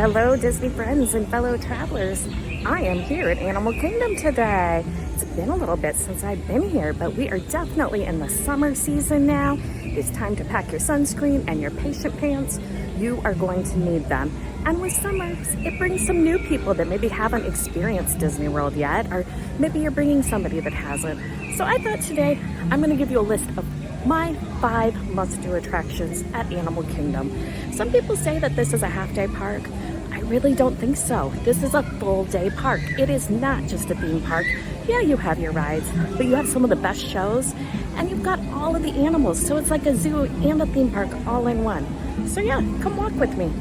hello, Disney friends and fellow travelers. I am here at Animal Kingdom today. It's been a little bit since I've been here, but we are definitely in the summer season now. It's time to pack your sunscreen and your patient pants. You are going to need them. And with summer, it brings some new people that maybe haven't experienced Disney World yet, or maybe you're bringing somebody that hasn't. So I thought today I'm going to give you a list of my 5 must-do attractions at Animal Kingdom. Some people say that this is a half-day park. I really don't think so. This is a full-day park. It is not just a theme park. Yeah, you have your rides, but you have some of the best shows, and you've got all of the animals. So it's like a zoo and a theme park all in one. So yeah, come walk with me.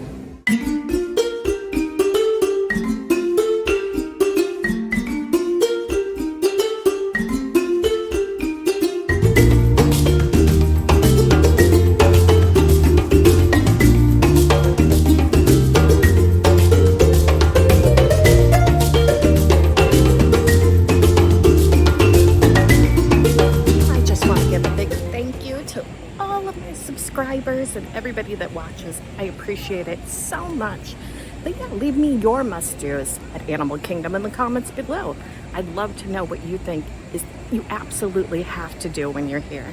Subscribers and everybody that watches. I appreciate it so much. But yeah, leave me your must-dos at Animal Kingdom in the comments below. I'd love to know what you think is you absolutely have to do when you're here.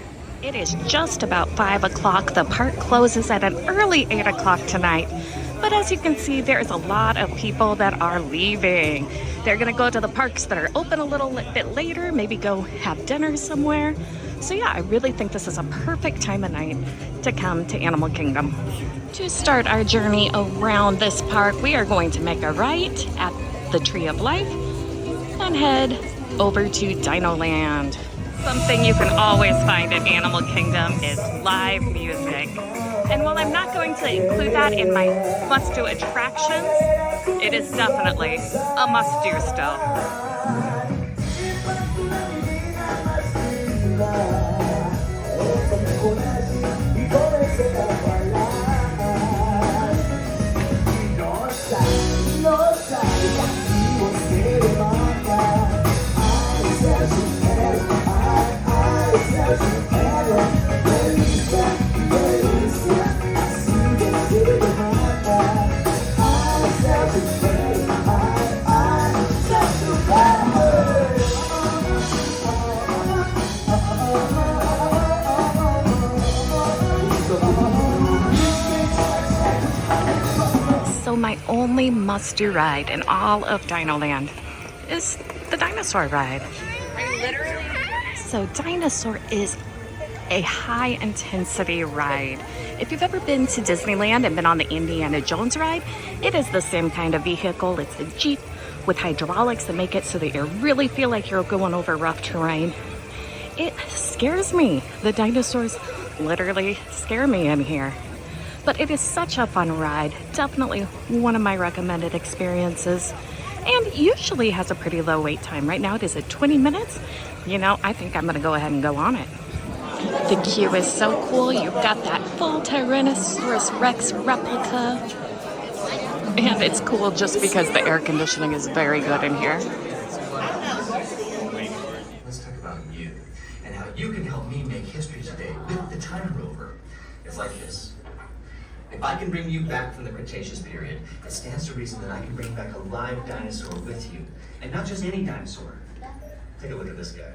It is just about 5 o'clock. The park closes at an early 8 o'clock tonight. But as you can see, there's a lot of people that are leaving. They're gonna go to the parks that are open a little bit later, maybe go have dinner somewhere. So yeah, I really think this is a perfect time of night to come to Animal Kingdom. To start our journey around this park, we are going to make a right at the Tree of Life and head over to Dino Land. Something you can always find at Animal Kingdom is live music. And while I'm not going to include that in my must-do attractions, it is definitely a must-do still. So my only must-do ride in all of Dino Land is the dinosaur ride. So Dinosaur is a high-intensity ride. If you've ever been to Disneyland and been on the Indiana Jones ride, it is the same kind of vehicle. It's a Jeep with hydraulics that make it so that you really feel like you're going over rough terrain. It scares me. The dinosaurs literally scare me in here. But it is such a fun ride. Definitely one of my recommended experiences. And usually has a pretty low wait time. Right now it is at 20 minutes. You know, I think I'm gonna go ahead and go on it. The queue is so cool. You've got that full Tyrannosaurus Rex replica. And it's cool just because the air conditioning is very good in here. Let's talk about you and how you can help me make history today with the Time Rover. It's like this. If I can bring you back from the Cretaceous period, it stands to reason that I can bring back a live dinosaur with you. And not just any dinosaur. Take a look at this guy.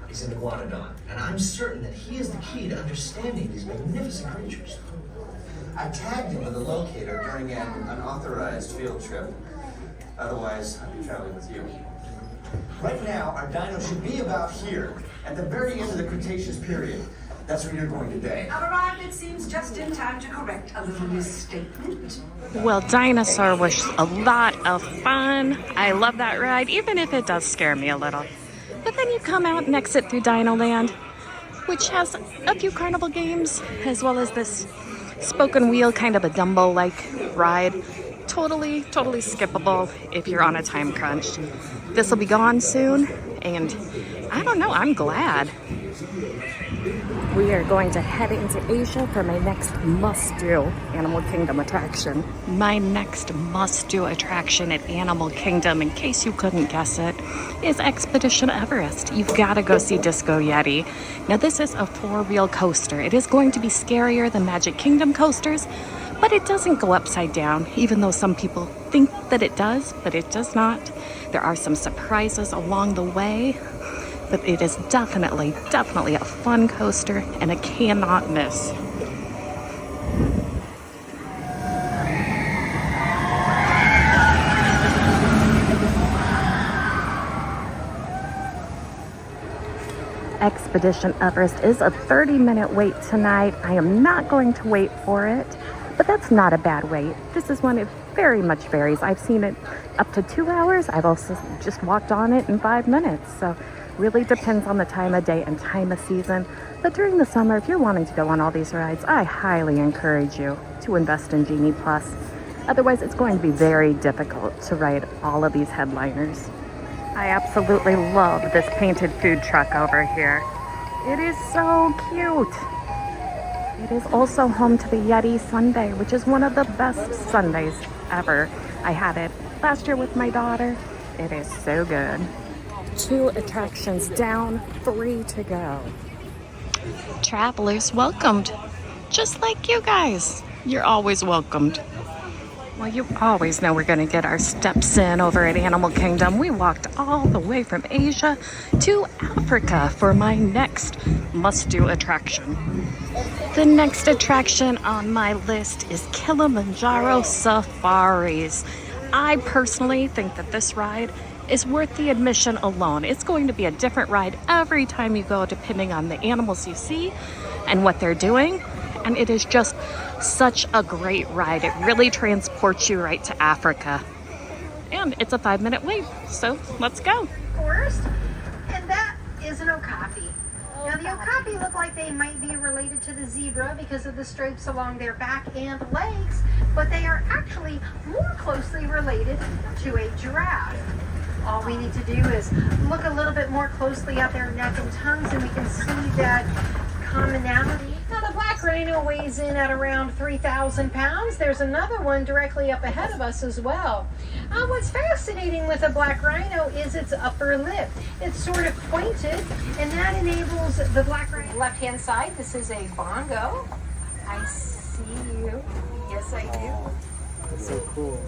He's an iguanodon, and I'm certain that he is the key to understanding these magnificent creatures. I tagged him with a locator during an unauthorized field trip. Otherwise, I'd be traveling with you. Right now, our dino should be about here, at the very end of the Cretaceous period. That's where you're going today. I've arrived, it seems, just in time to correct a little misstatement. Well, Dinosaur was a lot of fun. I love that ride, even if it does scare me a little. But then you come out and exit through Dino Land, which has a few carnival games, as well as this spoken wheel, kind of a Dumbo-like ride. Totally skippable if you're on a time crunch. This will be gone soon, and I don't know, I'm glad. We are going to head into Asia for my next must-do Animal Kingdom attraction. My next must-do attraction at Animal Kingdom, in case you couldn't guess it, is Expedition Everest. You've got to go see Disco Yeti. Now this is a 4-wheel coaster. It is going to be scarier than Magic Kingdom coasters, but it doesn't go upside down, even though some people think that it does, but it does not. There are some surprises along the way, but it is definitely a fun coaster and a cannot miss. Expedition Everest is a 30-minute wait tonight. I am not going to wait for it, but that's not a bad wait. This is one, it very much varies. I've seen it up to 2 hours. I've also just walked on it in 5 minutes. So really depends on the time of day and time of season. But during the summer, if you're wanting to go on all these rides, I highly encourage you to invest in Genie Plus. Otherwise, it's going to be very difficult to ride all of these headliners. I absolutely love this painted food truck over here. It is so cute. It is also home to the Yeti Sundae, which is one of the best sundaes ever. I had it last year with my daughter. It is so good. 2 attractions down, 3 to go. Travelers welcomed, just like you guys. You're always welcomed. Well, you always know we're going to get our steps in over at Animal Kingdom. We walked all the way from Asia to Africa for my next must-do attraction. The next attraction on my list is Kilimanjaro Safaris. I personally think that this ride is worth the admission alone. It's going to be a different ride every time you go, depending on the animals you see and what they're doing. And it is just such a great ride. It really transports you right to Africa. And it's a 5-minute wait, so let's go. Forest, and that is an okapi. Now the okapi look like they might be related to the zebra because of the stripes along their back and legs, but they are actually more closely related to a giraffe. All we need to do is look a little bit more closely at their neck and tongues and we can see that commonality. Now the black rhino weighs in at around 3,000 pounds. There's another one directly up ahead of us as well. What's fascinating with a black rhino is its upper lip. It's sort of pointed, and that enables the black rhino. Left-hand side, this is a bongo. I see you. Yes, I do. That's so cool.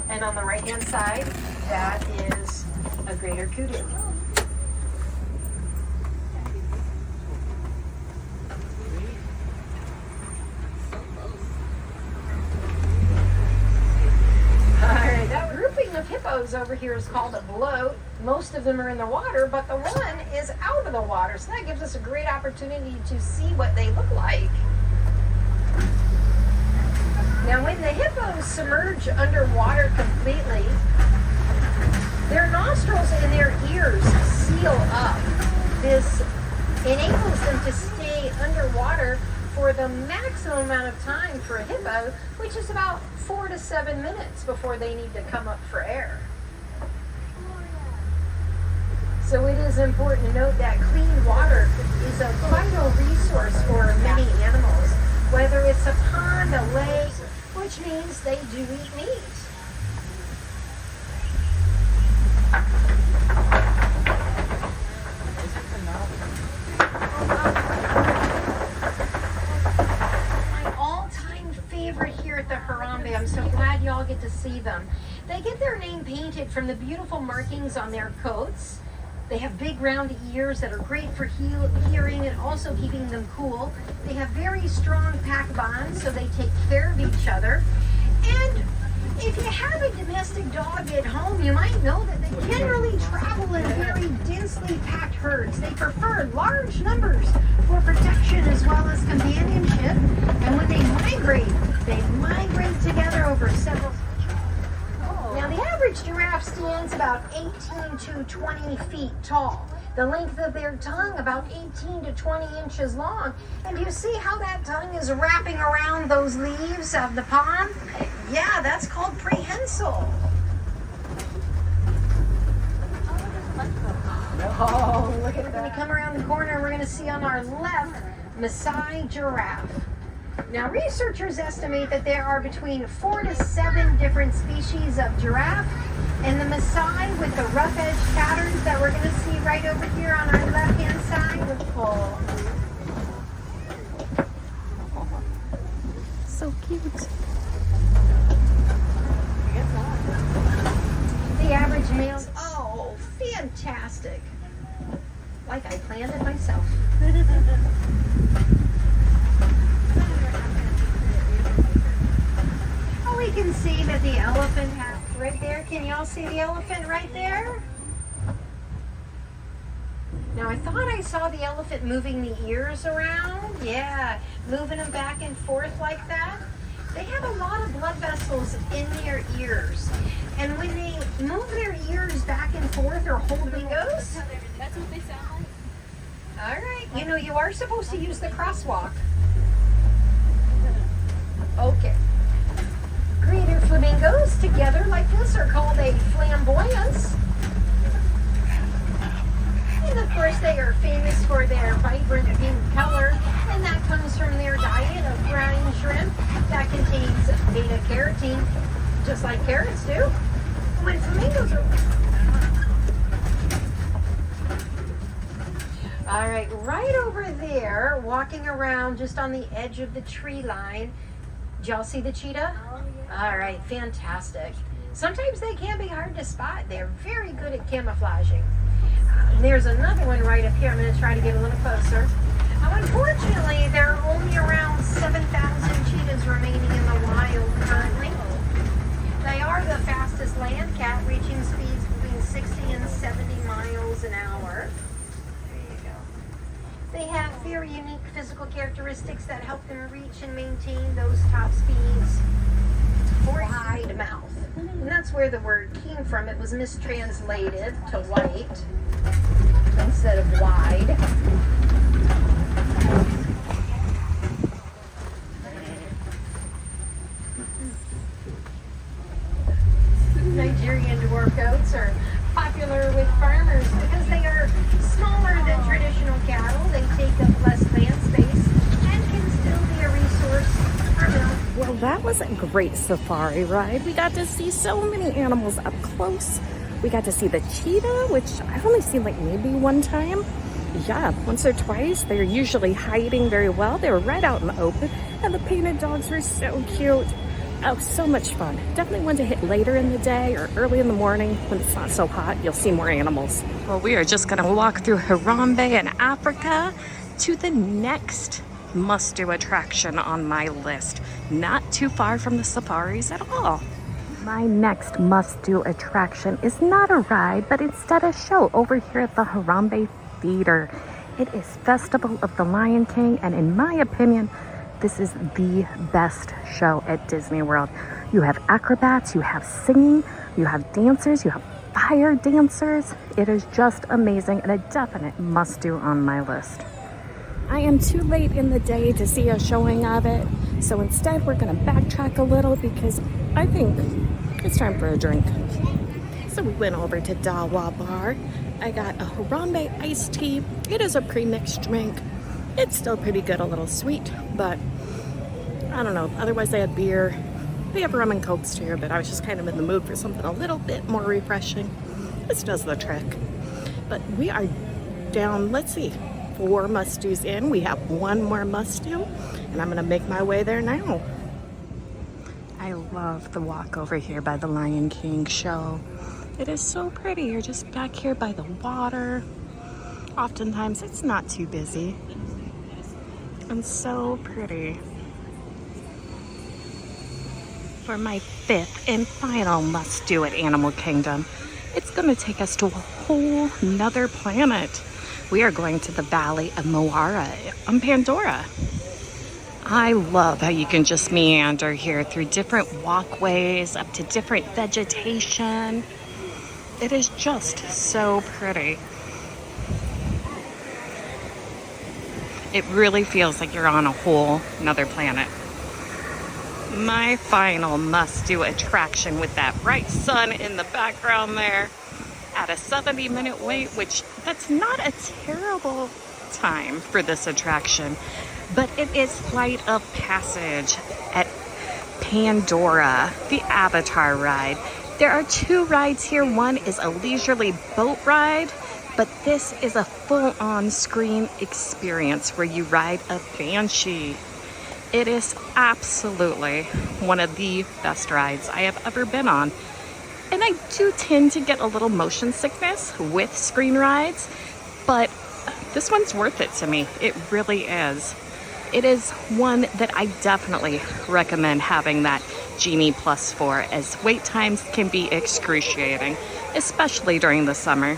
And on the right-hand side, that is a greater kudu. Alright, that grouping of hippos over here is called a bloat. Most of them are in the water, but the one is out of the water. So that gives us a great opportunity to see what they look like. Now when the hippos submerge underwater completely, their nostrils and their ears seal up. This enables them to stay underwater for the maximum amount of time for a hippo, which is about 4 to 7 minutes before they need to come up for air. So it is important to note that clean water is a vital resource for many animals, whether it's a pond, a lake, which means they do eat meat. My all-time favorite here at the Harambe, I'm so glad y'all get to see them. They get their name painted from the beautiful markings on their coats. They have big round ears that are great for hearing and also keeping them cool. They have very strong pack bonds, so they take care of each other. And if you have a domestic dog at home, you might know that they generally travel in very densely packed herds. They prefer large numbers for protection as well as companionship. And when they migrate together over several. Now the average giraffe stands about 18 to 20 feet tall. The length of their tongue about 18 to 20 inches long. And you see how that tongue is wrapping around those leaves of the palm? Yeah, that's called prehensile. Oh, look at that. When we come around the corner, we're going to see on our left, Maasai giraffe. Now, researchers estimate that there are between 4 to 7 different species of giraffe, and the Maasai with the rough edge patterns that we're going to see right over here on our left-hand side. So like I planned it myself. Oh, we can see that the elephant has right there. Can y'all see the elephant right there? Now, I thought I saw the elephant moving the ears around. Yeah, moving them back and forth like that. They have a lot of blood vessels in their ears. And when they move their ears back and forth or hold windows, That's what they sound like. all right, you know, you are supposed to use the crosswalk. Okay. Greater flamingos together like this are called a flamboyance. And of course, they are famous for their vibrant pink color, and that comes from their diet of brine shrimp that contains beta carotene, just like carrots do. When flamingos are. All right, right over there, walking around just on the edge of the tree line. Did y'all see the cheetah? All right, fantastic. Sometimes they can be hard to spot. They're very good at camouflaging. There's another one right up here. I'm going to try to get a little closer. Unfortunately, there are only around 7,000 cheetahs remaining in the wild currently. They are the fastest land cat, reaching speeds between 60 and 70 miles an hour. There you go. They have very unique physical characteristics that help them reach and maintain those top speeds. Wide mouth. And that's where the word came from. It was mistranslated to white instead of wide. Nigerian dwarf goats are popular with farmers because they are smaller than traditional cattle. They take up less land space and can still be a resource for milk. Well, that was a great safari ride. We got to see so many animals up close. We got to see the cheetah, which I've only seen like maybe one time. Yeah, once or twice. They're usually hiding very well. They were right out in the open, and the painted dogs were so cute. Oh, so much fun. Definitely one to hit later in the day or early in the morning when it's not so hot. You'll see more animals. Well, we are just going to walk through Harambe in Africa to the next must-do attraction on my list. Not too far from the safaris at all. My next must-do attraction is not a ride, but instead a show over here at the Harambe Theater. It is Festival of the Lion King, and in my opinion, this is the best show at Disney World. You have acrobats, you have singing, you have dancers, you have fire dancers. It is just amazing and a definite must-do on my list. I am too late in the day to see a showing of it, so instead we're going to backtrack a little because I think it's time for a drink. So we went over to Dawa Bar. I got a Harambe iced tea. It is a pre-mixed drink. It's still pretty good, a little sweet, but I don't know. Otherwise, they had beer. They have rum and cokes too, but I was just kind of in the mood for something a little bit more refreshing. This does the trick. But we are down, let's see, 4 must-dos in. We have 1 more must-do, and I'm going to make my way there now. I love the walk over here by the Lion King show. It is so pretty. You're just back here by the water. Oftentimes, it's not too busy. And so pretty. For my 5th and final must-do at Animal Kingdom, it's going to take us to a whole nother planet. We are going to the Valley of Moara on Pandora. I love how you can just meander here through different walkways up to different vegetation. It is just so pretty. It really feels like you're on a whole nother planet. My final must-do attraction with that bright sun in the background there at a 70-minute wait, which that's not a terrible time for this attraction, but it is Flight of Passage at Pandora, the Avatar ride. There are 2 rides here. One is a leisurely boat ride, but this is a full-on screen experience where you ride a banshee. It is absolutely one of the best rides I have ever been on. And I do tend to get a little motion sickness with screen rides, but This one's worth it to me. It really is. It is one that I definitely recommend having that Genie Plus for, as wait times can be excruciating, especially during the summer.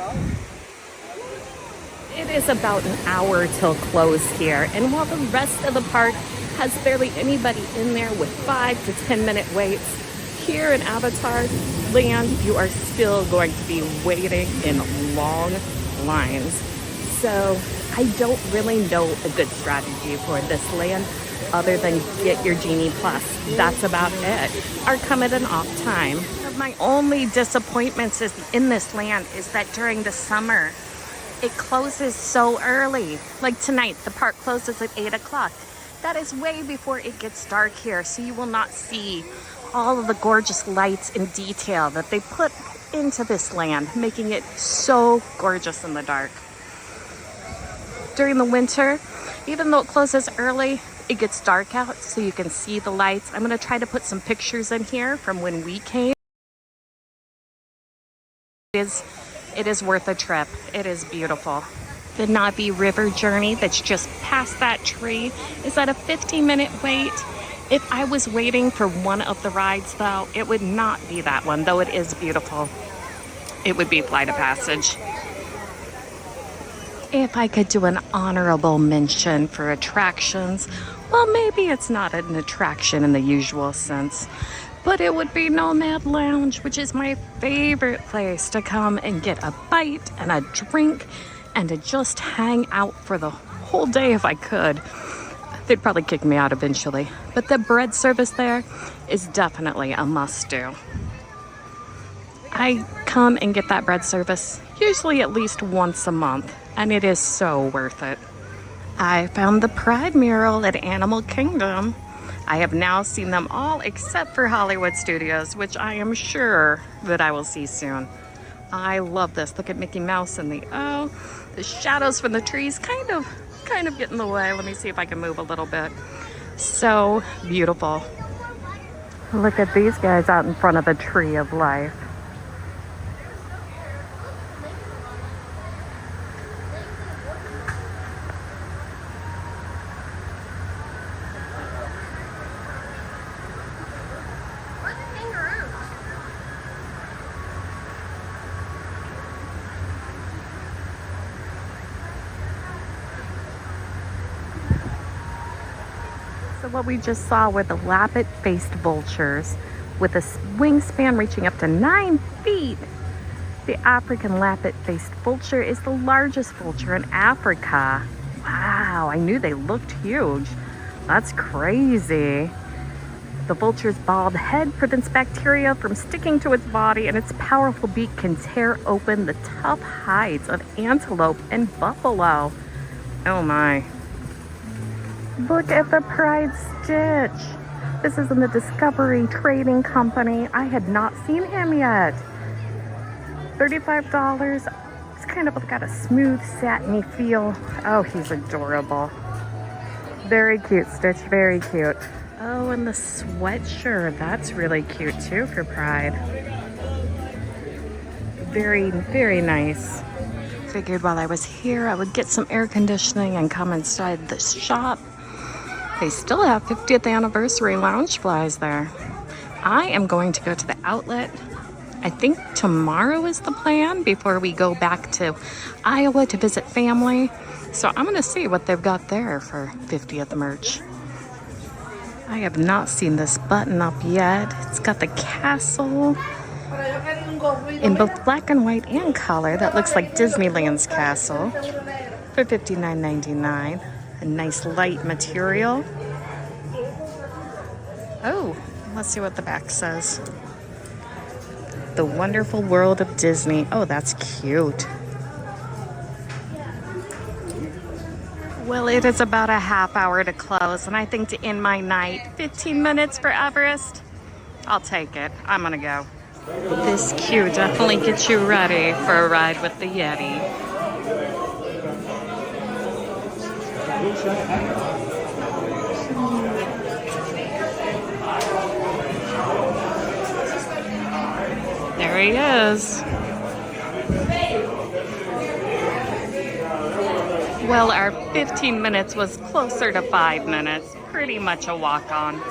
It is about an hour till close here, and while the rest of the park has barely anybody in there with 5 to 10 minute waits, here in Avatar Land, you are still going to be waiting in long lines. So I don't really know a good strategy for this land other than get your Genie Plus. That's about it. Or come at an off time. My only disappointments in this land is that during the summer, it closes so early. Like tonight, the park closes at 8 o'clock. That is way before it gets dark here, so you will not see all of the gorgeous lights and detail that they put into this land, making it so gorgeous in the dark. During the winter, even though it closes early, it gets dark out, so you can see the lights. I'm gonna try to put some pictures in here from when we came. It is worth a trip. It is beautiful. The Navi River journey that's just past that tree is at a 15-minute wait. If I was waiting for one of the rides, though, it would not be that one, though it is beautiful. It would be Flight of Passage. If I could do an honorable mention for attractions, well, maybe it's not an attraction in the usual sense, but it would be Nomad Lounge, which is my favorite place to come and get a bite and a drink and to just hang out for the whole day if I could. They'd probably kick me out eventually, but the bread service there is definitely a must-do. I come and get that bread service usually at least once a month, and it is so worth it. I found the Pride mural at Animal Kingdom. I have now seen them all except for Hollywood Studios, which I am sure that I will see soon. I love this. Look at Mickey Mouse and the shadows from the trees kind of get in the way. Let me see if I can move a little bit. So beautiful. Look at these guys out in front of the Tree of Life. So what we just saw were the lappet-faced vultures with a wingspan reaching up to 9 feet. The African lappet-faced vulture is the largest vulture in Africa. Wow, I knew they looked huge. That's crazy. The vulture's bald head prevents bacteria from sticking to its body, and its powerful beak can tear open the tough hides of antelope and buffalo. Oh my. Look at the Pride Stitch. This is in the Discovery Trading Company. I had not seen him yet. $35. It's kind of got a smooth, satiny feel. Oh, he's adorable. Very cute, Stitch. Very cute. Oh, and the sweatshirt. That's really cute, too, for Pride. Very, very nice. Figured while I was here, I would get some air conditioning and come inside this shop. They still have 50th anniversary lounge flies there. I am going to go to the outlet. I think tomorrow is the plan before we go back to Iowa to visit family. So I'm going to see what they've got there for 50th merch. I have not seen this button up yet. It's got the castle in both black and white and color. That looks like Disneyland's castle for $59.99. A nice light material. Oh, let's see what the back says. The Wonderful World of Disney. Oh, that's cute. Well, it is about a half hour to close, and I think to end my night, 15 minutes for Everest, I'll take it. I'm gonna go. This queue definitely gets you ready for a ride with the Yeti. There he is. Well, our 15 minutes was closer to 5 minutes. Pretty much a walk-on.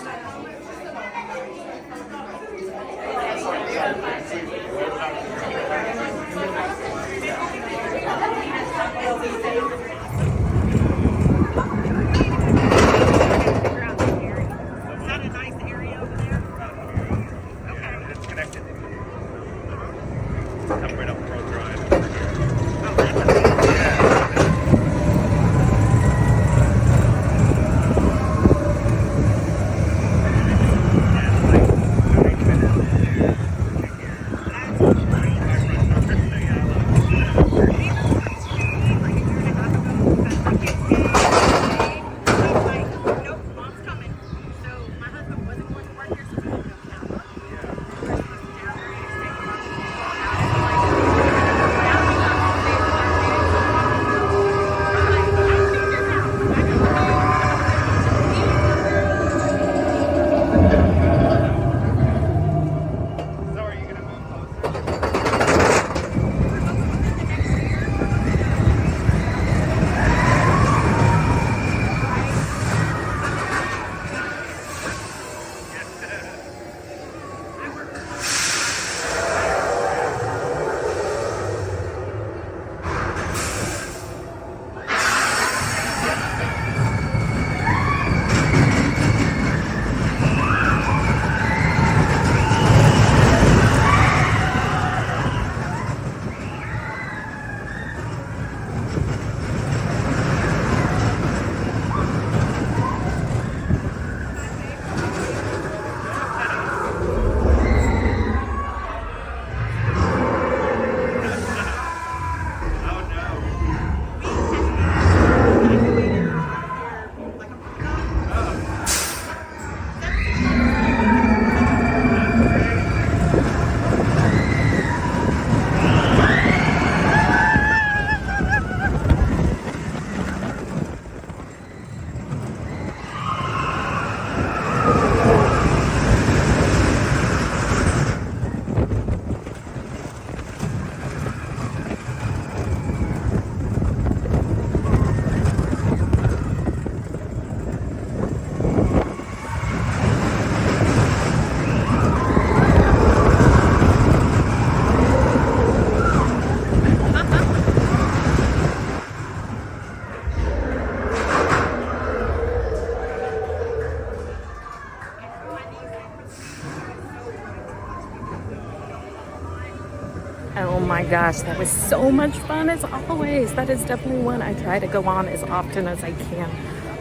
Oh my gosh, that was so much fun as always. That is definitely one I try to go on as often as I can.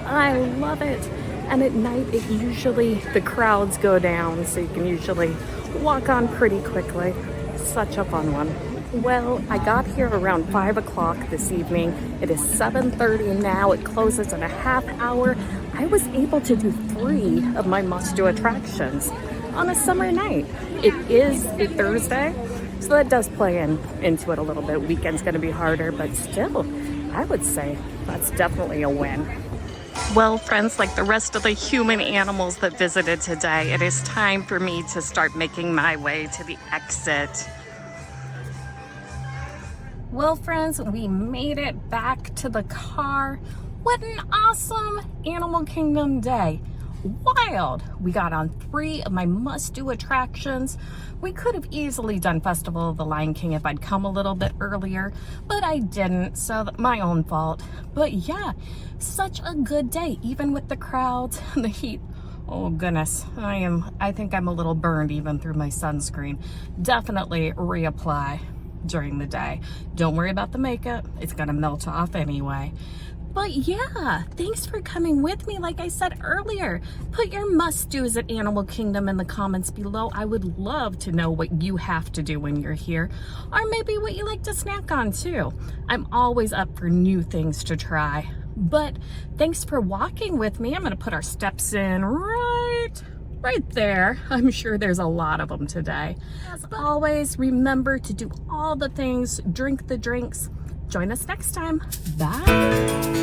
I love it. And at night, it usually, the crowds go down, so you can usually walk on pretty quickly. Such a fun one. Well, I got here around 5 o'clock this evening. It is 7:30 now. It closes in a half hour. I was able to do 3 of my must-do attractions on a summer night. It is a Thursday, so that does play into it a little bit. Weekend's gonna be harder, but still, I would say that's definitely a win. Well, friends, like the rest of the human animals that visited today, it is time for me to start making my way to the exit. Well, friends, we made it back to the car. What an awesome Animal Kingdom day. Wild. We got on 3 of my must-do attractions. We could have easily done Festival of the Lion King if I'd come a little bit earlier, but I didn't, so my own fault. But yeah, such a good day, even with the crowds and the heat. Oh goodness, I think I'm a little burned even through my sunscreen. Definitely reapply during the day. Don't worry about the makeup. It's gonna melt off anyway. But yeah, thanks for coming with me. Like I said earlier, put your must-dos at Animal Kingdom in the comments below. I would love to know what you have to do when you're here, or maybe what you like to snack on too. I'm always up for new things to try. But thanks for walking with me. I'm gonna put our steps in right there. I'm sure there's a lot of them today. As always, remember to do all the things, drink the drinks. Join us next time. Bye.